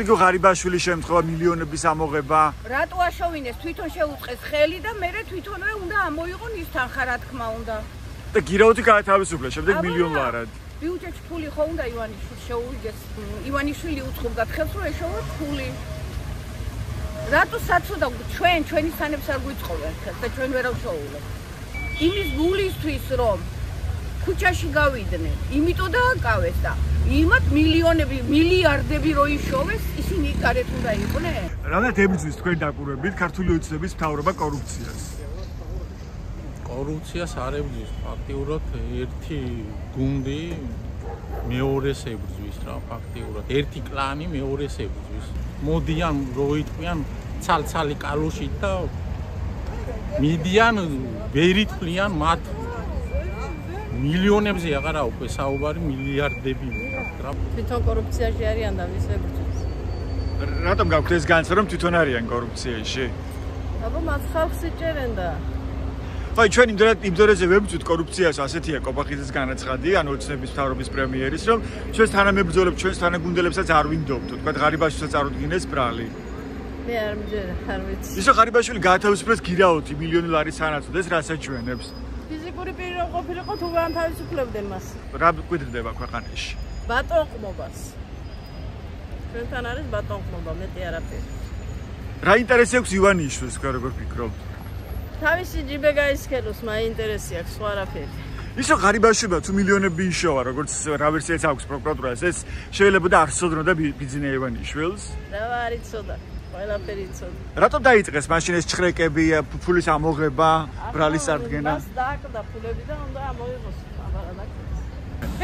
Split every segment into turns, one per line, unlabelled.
გიგო ღარიბაშვილის შემთხვევა მილიონების ამოღება.
რატო აშოვინეს თვითონ შეუწყეს ხელი და მე თვითონვე უნდა ამოიღონ ის თანხა რა თქმა უნდა.
და გირაოთი გაათავისუფლა შემდეგ მილიონ ლარად.
ბიუჯეტში ფული ხო უნდა ივანიშვილს შეუიგეს. ივანიშვილი უწყობდა ხელს რომ ეშოვოთ ფული. რატო საცოდა ჩვენი სანებს არ გვიწყობენ ხელს და ჩვენ ვერ ავშოულებთ. იმის გულისთვის რომ ქუჩაში გავიდნენ, იმიტომ დააკავეს და იმათ მილიონები, მილიარდები რო იშოვეს, ისინი გარეთ უნდა იყვნენ.
რამდენად ებრძვის თქვენ დაკვირვებით ქართული ოცნების მთავრობა კორუფციას?
კორუფციას არ ებრძვის, ფაქტიურად ერთი გუნდი მეორეს ებრძვის რა, ფაქტიურად ერთი კლანი მეორეს ებრძვის. მოდიან რო იტყვიან ცალ-ცალი კალოშით და მიდიან ვერ ითვლიან მათ მილიონებზე აღარა უკვე საუბარი მილიარდები რა.
თვითონ კორუფციაში არიან და ვის ებრძვის.
რატომ გაქვთ ეს განცდა რომ თვითონ არიან კორუფციაში?
აბა მათ ხალხს იჭერენ და
აი ჩვენ იმ დროზე ვებრძვით კორუფციას, ასეთია კობახიძის განაცხადი, ანუ ოცნების მთავრობის პრემიერის, რომ ჩვენს თანამებრძოლებს, ჩვენს თანაგუნდებსაც არ ვინდობთ, თქვა ღარიბაშვილსაც არ უდგინეს ბრალი.
მე არ მჯერა, არ ვიცი.
ისო ღარიბაშვილი გაათავისუფლეს გირაოთი მილიონი ლარის სანაცვლოდ, ეს რას აჩვენებს?
ფიზიკური პირი ყოფილიყო თუ განთავისუფლებდნენ მას.
რა გვიდრდება ქვეყანაში?
ბატონყმობას. ჩვენთან არის ბატონყმობა, მეტი არაფერი.
რა ინტერესი აქვს ივანიშვილს, თქვენ როგორ ფიქრობთ?
თავისი ჯიბე გაისქელოს, მაინტერესი აქვს, სხვა არაფერი.
ისო ღარიბაშვილმა თუ მილიონები იშოვა, როგორც რა ვერსიაც აქვს პროკურატურას, ეს შეიძლება და არ სცოდნოდა ბიძინა ივანიშვილს?
რა არ იცოდა, ყველაფერი იცოდა.
რატომ დაიწყეს მაშინ ეს ჩხრეკები, ფულის ამოღება, ბრალის წარდგენა?
მას დააკდა ფულები და უნდა ამოიღოს, აბარა დაკეთეს.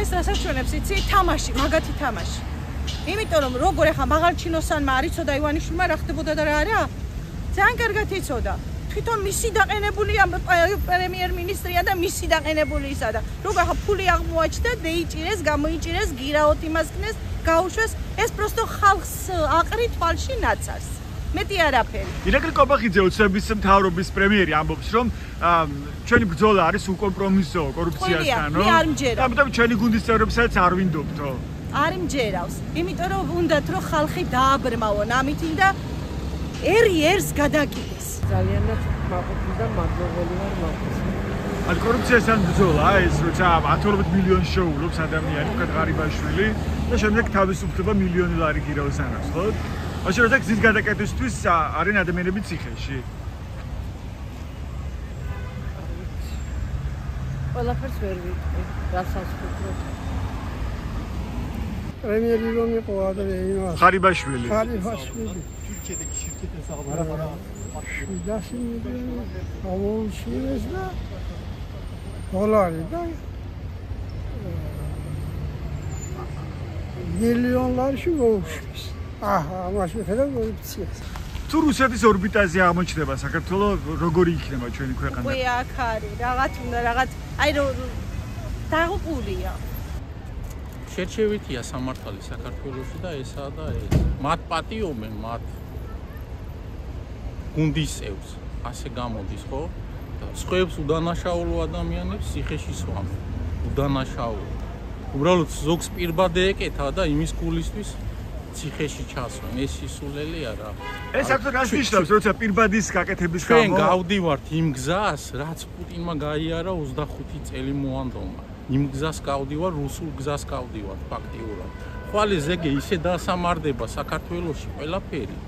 ეს დასაჩვენებს იცი თამაში, მაგათი თამაში. იმიტომ რომ როგორ ახლა მაღალჩინოსანმა არ იცოდა ივანიშვილმა რა ხდებოდა და რა არა? ძალიან კარგად იცოდა. თვითონ მისი დაყენებულია პრემიერ-მინისტრია და მისი დაყენებული ისა და როგორ ახლა ფული აღმოაჩნდა, დეიჭირეს, გამოიჭირეს, გირაოთი იმასკნეს, გაუშვეს, ეს პროსტო ხალხს აყრი თვალში ნაცარს. მეტი არაფერი.
ირაკლი კობახიძე ოცნების მთავრობის პრემიერი ამბობს, რომ ჩვენი ბრძოლა არის უკომპრომისო კორუფციასთან,
მე არ მჯერა.
ამიტომ ჩვენი გუნდის წევრებსაც არ ვინდობთო.
არ მჯერავს. იმიტომ რომ უნდათ რომ ხალხი დააბრმავონ ამითი და ერს გადაკიდეს.
ძალიანაც მაყოფილი და მადლობელი ვარ მაგას.
ან კორუფციასთან ბრძოლა ეს როცა 10 მილიონს შეუვლობს ადამიანი, თქვა ღარიბაშვილი და შემდეგ თავისუფლდება მილიონი ლარი გირაოს ანაცვლოდ. მაშინ როცა გზის გადაკეთებისთვის არიან ადამიანები ციხეში.
ყველაფერს ვერ ვიტყვი, რასაც ვფიქრობ.
პრემიერი რომ იყო ადამიანი
ღარიბაშვილი.
ღარიბაშვილი. ამოუჩინეს და დოლარი და მილიონ ლარში მოუშვეს. ამაში ხედავ კორუფციას.
თუ რუსეთის ორბიტაზე აღმოჩნდება საქართველოს, როგორი იქნება ჩვენი ქვეყანა?
უკვე აქ არის, რაღაც უნდა, რაღაც, აი რომ დაღუპულია.
შერჩევითია სამართალი საქართველოში და ესაა და ეს. მათ პატიობენ, მათ გუნდის წევრს, ასე გამოდის, ხო? და სხვებს უდანაშაულო ადამიანებს ციხეში სვამენ. უდანაშაულო. უბრალოდ ზოგს პირბადე ეკეთა და იმის გულისთვის ციხეში ჩასვენ. ეს სისულელია რა.
ეს საერთოდ რას ნიშნავს, როცა პირბადის გაკეთების გამო?
ჩვენ გავდივართ იმ გზას, რაც პუტინმა გაიარა 25 წელი მოანდომა. იმ გზას გავდივარ, რუსულ გზას გავდივარ ფაქტიურად. ხვალე ზეგე ისე დასამარდება საქართველოში ყველაფერი.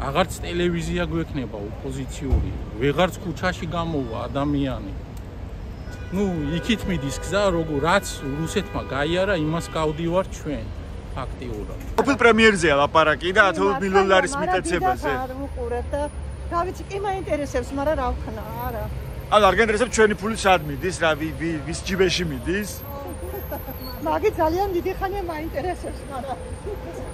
აღარც ტელევიზია გვექნება ოპოზიციური, ვეღარც ქუჩაში გამოვა ადამიანი. ნუ იქით მიდის გზა, რაც რუსეთმა გაიარა, იმას გავდივარ ჩვენ ფაქტიურად.
ყოფილ პრემიერზეა ლაპარაკი და 10 მილიონ ლარის მიტაცებაზე.
არ ვუყურებ და რა ვიცი, კი მაინტერესებს, მაგრამ რა ვქნა, არა.
ანუ არ გენტერესებს ჩვენი ფული სად მიდის, რა ვის ჯიბეში მიდის?
მაგი ძალიან დიდი ხანია მაინტერესებს, მაგრამ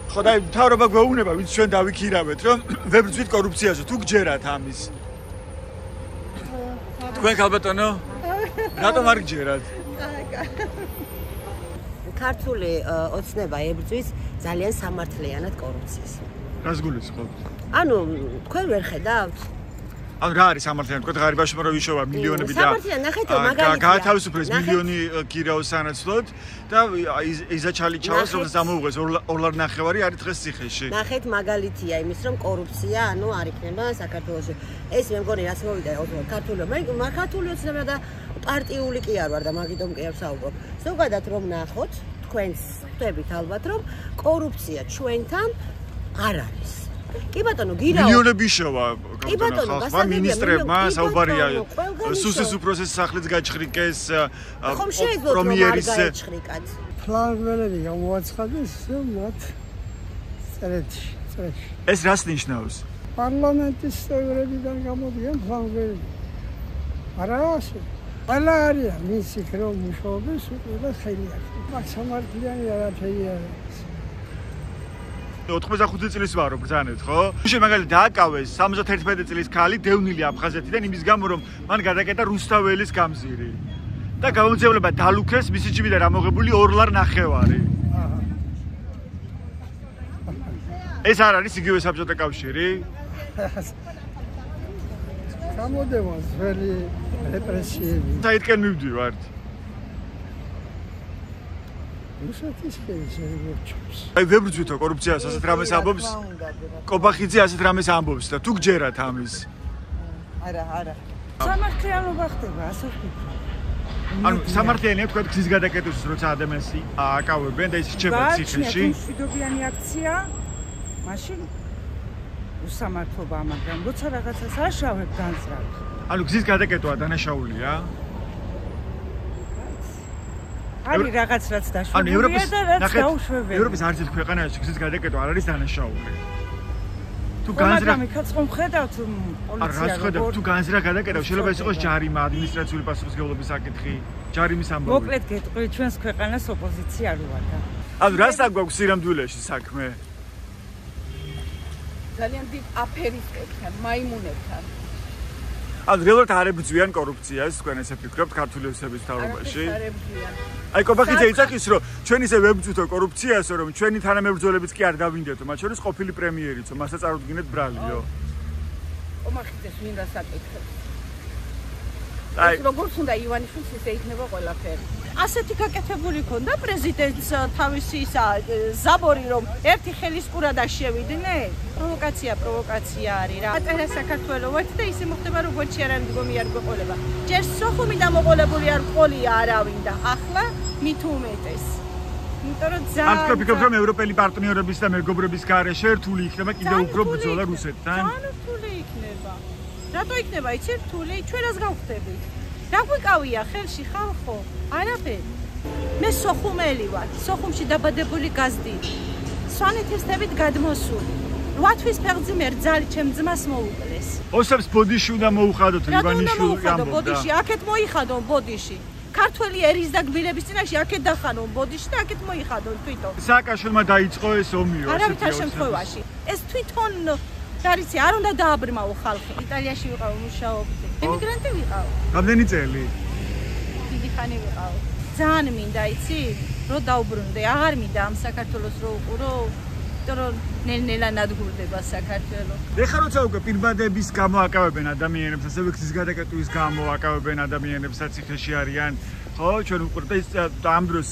ხო და მთავრობა გვეუბნება, ვინც ჩვენ დავიქირავეთ, რომ ვებრძვით კორუფციაზე, თუ გჯერათ ამის. თქვენ ქალბატონო? რატომ არ გჯერათ?
ქართული ოცნება ებრძვის ძალიან სამართლიანად კორუფციას.
რას გულისხმობთ?
ანუ თქვენ ვერ ხედავთ?
ანუ რა არის სამართლიანი თქვა ღარიბაშვილმა რომ იშოვა მილიონები და
სამართლიანი ნახეთ მაგალითია
გაათავისუფლეს მილიონი გირაოს სანაცვლოდ და იზაჩალი ჩავას რომ ამოუღეს 2.5 არის დღეს ციხეში.
ნახეთ მაგალითია იმის რომ კორუფცია ანუ არ იქნება საქართველოში. ეს მე მგონი რაც მოვიდა ქართული ოცნება და პარტიული კი არ ვარ და მაგიტომ კი არ საუბრობ. ზოგადად რომ ნახოთ თქვენს ხვდებით ალბათ რომ კორუფცია ჩვენთან არ არის. კი ბატონო გირაო
მილიონები შოვა ხალხმა მინისტრებმა საუბარია სუსის უფროსის სახლიც გაჩხრიკეს პრემიერის
ფლანგველები გამოაცხადეს მათ წერეთში.
ეს რას ნიშნავს?
პარლამენტის წევრებიდან გამოდიან ფლანგველები. არა ასე. ყველა არიან მის იქ რომ მუშაობენ უკვე ხელი აქვს. მაგ სამართლიანი არაფერი არ არის.
85 წლის ვარო ბრძანეთ, ხო? შე მაგალითად დააკავეს 71 წლის ქალი დევნილი აფხაზეთიდან იმის გამო რომ მან გადაკეტა რუსთაველის გამზირი. და გამოძიება დალუქეს მისი ჯიბიდან ამოღებული 2.5 ეს არ არის იგივე საბჭოთა კავშირი?
გამოდება ძველი რეპრესიები.
საითკენ მივდივართ?
რუსეთის შეერჩოს.
აი ვებრძვითო კორუფციას ასეთ რამეს ამბობს. კობახიძე ასეთ რამეს ამბობს და თუ გჯერათ ამის.
არა. სამართლიანობა ხდება, ასე ვფიქრობ.
ანუ სამართლიანია თქვა გზის გადაკეტვის როცა ადამიანს აკავებენ და ის რჩება ციხეში.
მშვიდობიანი აქცია. მაშინ უსამართლობაა, მაგრამ როცა რაღაცას აშავებ განსწრაფ.
ანუ გზის გადაკეტვა დანაშაულია?
არის რაღაც რაც დაშვებულია და რაც დაუშვებელია.
ევროპის არცერთ ქვეყანაში გზის გადაკეტვა არ არის დანაშაული. თუ
განზრახ მიქაცხომ ხედავთ პოლიცია
თუ განზრახ გადაკეტავს შეიძლება ეს იყოს ჯარიმა, ადმინისტრაციული პასუხისმგებლობის საკითხი, ჯარიმის ამბავი.
მოკლედ გეტყვი ჩვენს ქვეყანას ოპოზიცია არ ვარ და.
ანუ რას აგვაქვს სირამდვილეში საქმე?
ძალიან დიდ აფერისტებთან, მაიმუნებთან.
ანუ რეალურად არ ებრძვიან კორუფციას, თქვენ ესე ფიქრობთ ქართული ოცნების მთავრობაში?
არ ებრძვიან.
აი კობახიძე იცახის რომ ჩვენ ისე ვებრძვით კორუფციას რომ ჩვენი თანამებრძოლებიც კი არ დავინდეთო მათ შორის ყოფილი პრემიერიც მასაც წარუდგინეთ ბრალიო
კობახიძეს მინდა საკითხებს აი როგორც უნდა ივანიშვილს ისე იქნება ყველაფერი
ასეთი გაკეთებული ქონდა პრეზიდენტს თავისი ისა ზაბორი რომ ერთი ხელისყურა და შევიდნენ პროვოკაცია არის რა ატერა საქართველოს ვართ და ისე მოხდება როგორც არ მდგომი არ გვეყოლება ჯერ სოხუმი დამოყოლებული არ ყოლია არავინ და ახლა მით უმეტეს იმიტომ რომ ძალიან
არ ვფიქრობ რომ ევროპელი პარტნიორების და მეგობრების გარეშე რთული იქნება კიდევ უფრო ბრძოლა რუსეთთან
ძალიან რთული იქნება რატო იქნება იცი რთული ჩვენ რას გავხდებით რა გვიკავია ხელში ხალხო არაფერი მე სოხუმელი ვარ სოხუმში დაბადებული გაზდი სვანეთისთებით გადმოსული 8 თვის ფეხზე მე რძალი ჩემ ძმას მოუკლეს
ოსებს ბოდიში უნდა მოუხადოთ ივანიშვილი ამბობდა
ბოდიში აქეთ მოიხადონ ბოდიში ქართველი ერის და გბილების წინაშე აქეთ დახანონ ბოდიში და აქეთ მოიხადონ თვითონ
სააკაშვილმა დაიწყო ეს ომიო
არავითარ შემთხვევაში ეს თვითონ გარიცი არ უნდა დააბრმავო ხალხი იტალიაში ვიყავ მუშაობდი ემიგრანტი ვიყავ
რამდენი წელი
დიდი ხანი ვიყავ ძალიან მინდა იცი რომ დაუბრუნდე აღარ მინდა ამ საქართველოს რო უყურო რომ ნელ-ნელა ნადგურდება საქართველოს.
ეხლა როცა უკვე პირბადების გამო აკავებენ ადამიანებს, ასევე გზის გადაკეტვის გამო აკავებენ ადამიანებს, საციხეში არიან, ხო, ჩვენ უყურებთ ის ამ დროს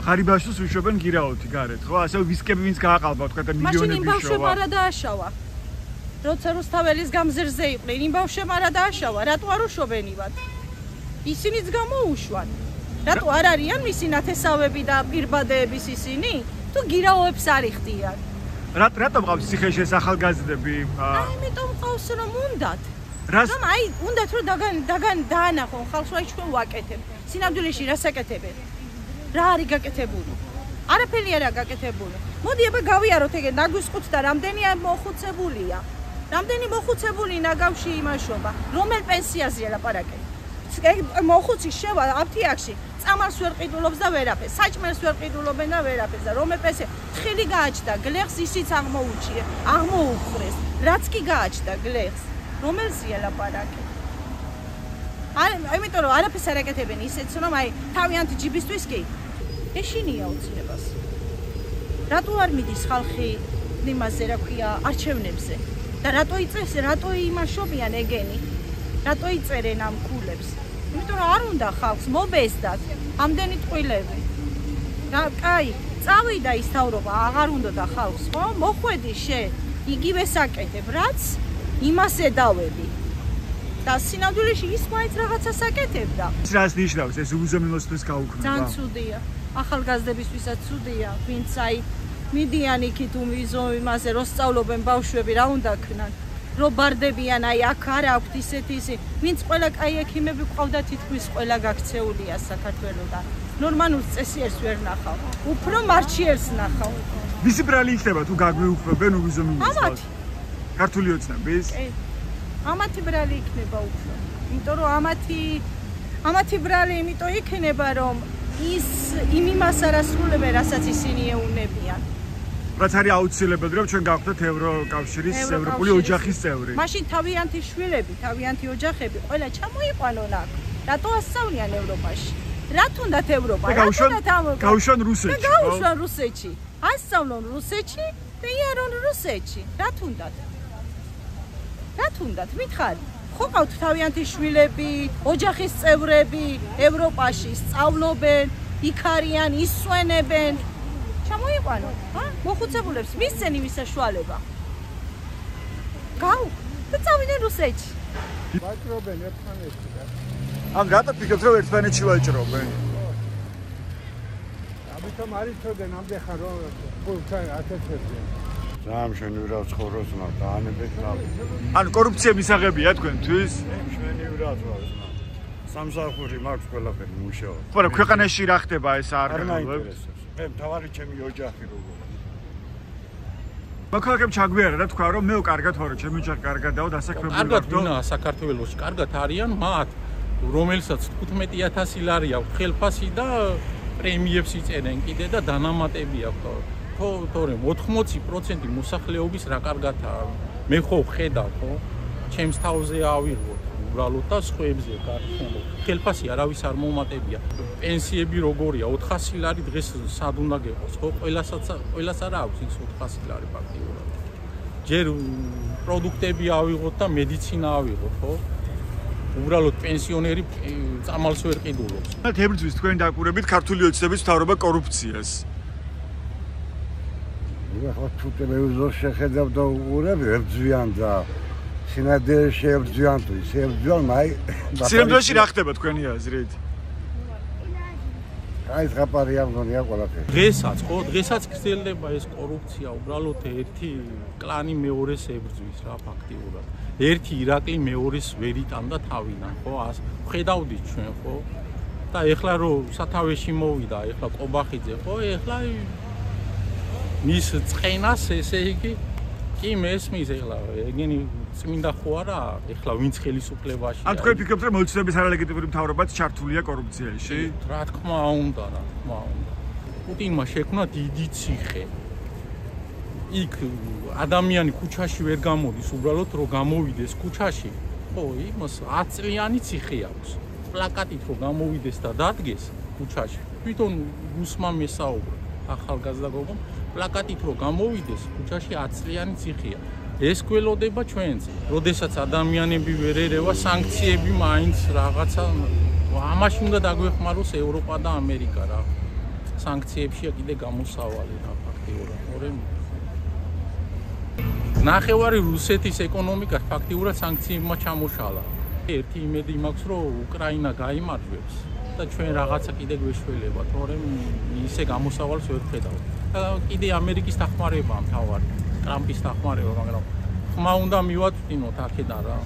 ღარიბაშვილს ვიშვებენ გირაოთი გარეთ, ხო, ასევე ვისკები ვინც გააყალბა, თქვა და მილიონები შოვა.
მაშინ იმ ბავშვებმა არა დააშავა. როცა რუსთაველის გამზირზე იყვნენ, იმ ბავშვებმა არა დააშავა, რატო არ უშვებენივად? ისინიც გამოუშვან. რატო არ არიან მისი ნათესავები და პირბადეების ისინი? თუ გირაოებს არ იხდიან.
რატომ ყავს ციხეში ეს ახალგაზრდები?
ამიტომ ყავს რომ უნდათ.
რას?
რომ აი უნდათ რომ დაანახონ ხალხს რა ჩვენ ვაკეთებ. სინამდვილეში რას აკეთებენ? რა არის გაკეთებული? არაფერი არა გაკეთებული. მოდი აბა გავიაროთ ეგ ნაგვისყუთ და რამდენი მოხუცებულია. რამდენი მოხუცებული ნაგავში იმაშობა. რომელ პენსიაზეა ლაპარაკი? მოხუცი შევა აფთიაქში. წამალს ვერ ყიდულობს და ვერაფერს, საჭმელს ვერ ყიდულობენ და ვერაფერს და რომელ პენსია თხილი გააჩნდა, გლეხს ისიც აღმოუჩია, აღმოუხრეს, რაც კი გააჩნდა გლეხს, რომელზეა ლაპარაკი. იმიტომ რომ არაფერს არ აკეთებენ ისეც რომ აი თავიანთი ჯიბისთვის კი ეშინია უცნებას. რატო არ მიდის ხალხი იმაზე რა ქვია არჩევნებზე? და რატო იმაშობიან ეგენი? რატო იწერენ ამ ქულებს? იმიტომ რომ არ უნდა ხალხს მობესდათ ამდენი ტყუილები. რა კაი, წავიდა ის თავრობა, აღარ უნდა და ხალხს, ხო? მოხვედი შენ, იგივე საკეთებ, რაც იმას ედავები. და სინამდვილეში ის მაინც რაღაცას აკეთებდა.
ის რას ნიშნავს ეს უზომილოსთვის გაუქმება?
ძალიან ცუდია. ახალგაზრდებისთვისაც ცუდია, ვინც აი მიდიან იქით იმაზე რო სწავლობენ ბავშვები, რა უნდა ქნან? რო ბარდებიან, აი აქ არ აქვთ ისეთი ისი, ვინც ყველა კაი ექიმები ყავდა თითქმის ყველა გაქცეულია საქართველოსთან. ნორმალურ წესიერს ვერ ნახავ. უფრო მარჩიერს ნახავ.
ვისი ბრალი იქნება თუ გაგვიუქმებენ უზომილოს?
ამათი.
ქართული ოცნების?
კი. ამათი ბრალი იქნება უფრო. იმიტომ რომ ამათი ბრალი იმიტომ იქნება რომ ის იმას არასრულებენ, რასაც ისინი ეუნებიან.
რაც არის აუცილებელი რომ ჩვენ გავხდეთ ევროკავშირის ევროპული ოჯახის წევრი.
მაშინ თავიანთი შვილები, თავიანთი ოჯახები ყველა ჩამოიყვანონ აქ. რატო ასწავლიან ევროპაში? რა თუნდათ ევროპა?
გაუშვან რუსეთში.
გაუშვან რუსეთში. ასწავლონ რუსეთში და იარონ რუსეთში. რა თუნდათ? რა თუნდათ? მითხარი. ხო ყავთ თავიანთი შვილები, ოჯახის წევრები ევროპაში სწავლობენ, იქ არიან, ისვენებენ. ჩამოიყვანონ, ხა? მოხუცებულებს მისცენ იმის საშუალება. გაუ და წავიდნენ რუსეთში.
ვაჭრობენ ერთმანეთში და
ან რატო ფიქრობთ რომ ერთმანეთში ვაჭრობენ?
ამიტომ არ იცოდნენ ამდეხან რომ ფულთან აკეთებდნენ.
ძალიან მშვენივრად ცხოვრობს მაგრამ დაანებეთ რა.
ანუ კორუფცია მისაღებია თქვენთვის?
მშვენივრად ვარ. სამსახური მაქვს ყველაფერი მუშაობ.
მაგრამ ქვეყანაში რა ხდება ეს არ
არ
გაგულებ?
მაინტერესებს. მე თავარი ჩემი ოჯახი როგორ.
მოქალაქემ ჩაგვიარა და თქვა რომ მეო კარგად ვარო, ჩემი ოჯახი კარგადაო დასაქმებული ვარ.
კარგად ვინაა საქართველოში, კარგად არიან მათ, რომელსაც 15000 ლარი აქვს ხელფასი და პრემიებს იწერენ კიდე და დანამატები აქვს. თორემ 80% მოსახლეობის რა კარგადაა. მე ხო ხედავ, ხო? ჩემს თავზე ავიღოთ, უბრალოდ და სხვებზე გარჩენილ. ხელფასი არავის არ მომატებია. პენსიები როგორია? 400 ლარი დღეს სად უნდა გეყოს, ხო? ყველას არა აქვს ის 400 ლარი ფაქტიურად. ჯერ პროდუქტები ავიღოთ და მედიცინა ავიღოთ, ხო? უბრალოდ პენსიონერი წამალს ვერ ყიდულობს.
თებრძვის თქვენი დაკვირვებით ქართული ოცნების მთავრობა კორუფციას.
ახლა თუ ტელევიზორს შეხედავ და უყურებ, ებრძვიან და სინადირეში ებრძვიან თუ ისე ებრძვიან, მაი
სინამდვილეში რა ხდება თქვენი აზრით?
აი ზღაპარია მგონია ყველაფერი.
დღესაც გრძელდება ეს კორუფცია, უბრალოდ ერთი კლანი მეორეს ებრძვის რა ფაქტიურად. ერთი ირაკლი მეორეს ვერ იტანდა თავიდან, ხო? ხედავდით ჩვენ, ხო? და ეხლა რომ სათავეში მოვიდა, ეხლა ყობახიძე, ხო? ეხლა მის წენას ესე იგი კი მესმის ეხლა ეგენი წმინდა ხო არა ეხლა ვინც ხელისუფლებაში
ან თქვენ ფიქრობთ რომ ოცნების არალეგიტიმური მთავრობაც ჩართულია კორუფციაში?
რა თქმა უნდა. პუტინმა შექმნა დიდი ციხე. იქ ადამიანი ქუჩაში ვერ გამოდის, უბრალოდ რომ გამოვიდეს ქუჩაში, ხო, იმას 10 წლიანი ციხე აქვს. პლაკატით რომ გამოვიდეს და დადგეს ქუჩაში. თვითონ რუსმა მესაუბრა ახალგაზრდა გოგომ, პლაკატით რომ გამოვიდეს ქუჩაში 10 წლიანი ციხეა. ეს გველოდება ჩვენც. როდესაც ადამიანები ვერ ერევა სანქციები მაინც რაღაცა ამაში უნდა დაგვეხმაროს ევროპა და ამერიკა რა. სანქციებშია კიდე გამოსავალი რა ფაქტიურად. ნახევარი რუსეთის ეკონომიკა ფაქტიურად სანქციებმა ჩამოშალა. ერთი იმედი მაქვს რომ უკრაინა გაიმარჯვებს და ჩვენ რაღაცა კიდე გვეშველება, თორემ ისე გამოსავალს ვერ ხედავთ. და კიდე ამერიკის დახმარებაა მთავარი, ტრამპის დახმარება, მაგრამ ხმა უნდა მივაწვდინოთ აქედან რა.